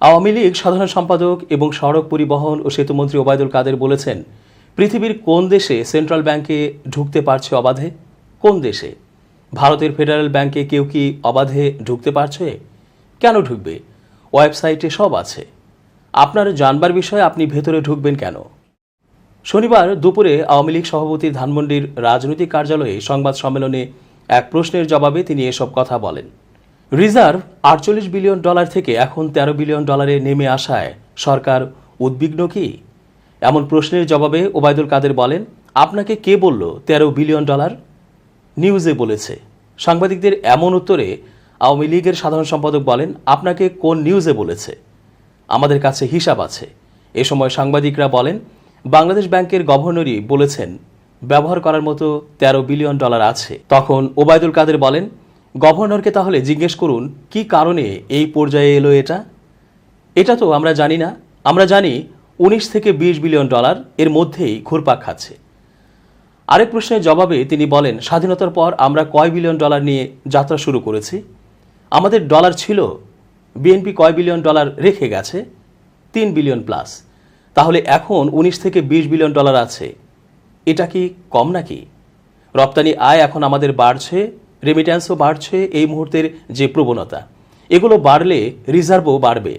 আওয়ামী লীগ সাধারণ সম্পাদক এবং সড়ক পরিবহন ও সেতুমন্ত্রী ওবায়দুল কাদের বলেছেন, পৃথিবীর কোন দেশে সেন্ট্রাল ব্যাংকে ঢুকতে পারছে অবাধে? কোন দেশে? ভারতের ফেডারেল ব্যাংকে কেউ কি অবাধে ঢুকতে পারছে? কেন ঢুকবে? ওয়েবসাইটে সব আছে। আপনার জানবার বিষয়ে আপনি ভেতরে ঢুকবেন কেন? শনিবার দুপুরে আওয়ামী লীগ সভাপতি ধানমন্ডির রাজনৈতিক কার্যালয়ে সংবাদ সম্মেলনে এক প্রশ্নের জবাবে তিনি এসব কথা বলেন। রিজার্ভ $48 বিলিয়ন থেকে এখন $13 বিলিয়ন নেমে আসায় সরকার উদ্বিগ্ন কি? এমন প্রশ্নের জবাবে ওবায়দুল কাদের বলেন, আপনাকে কে বলল $13 বিলিয়ন? নিউজে বলেছে। সাংবাদিকদের এমন উত্তরে আওয়ামী লীগের সাধারণ সম্পাদক বলেন, আপনাকে কোন নিউজে বলেছে? আমাদের কাছে হিসাব আছে। এ সময় সাংবাদিকরা বলেন, বাংলাদেশ ব্যাংকের গভর্নরই বলেছেন ব্যবহার করার মতো $13 বিলিয়ন আছে। তখন ওবায়দুল কাদের বলেন, গভর্নরকে তাহলে জিজ্ঞেস করুন কি কারণে এই পর্যায়ে এলো এটা। এটা তো আমরা জানি না। আমরা জানি 19 থেকে 20 বিলিয়ন ডলার এর মধ্যেই ঘুরপাক খাচ্ছে। আরেক প্রশ্নের জবাবে তিনি বলেন, স্বাধীনতার পর আমরা কয় বিলিয়ন ডলার নিয়ে যাত্রা শুরু করেছি? আমাদের ডলার ছিল। বিএনপি কয় বিলিয়ন ডলার রেখে গেছে? 3 বিলিয়ন প্লাস। তাহলে এখন 19 থেকে 20 বিলিয়ন ডলার আছে। এটা কি কম নাকি? রপ্তানি আয় এখন আমাদের বাড়ছে, রেমিট্যান্সও বাড়ছে। এই মুহূর্তের যে প্রবণতা, এগুলো বাড়লে রিজার্ভও বাড়বে।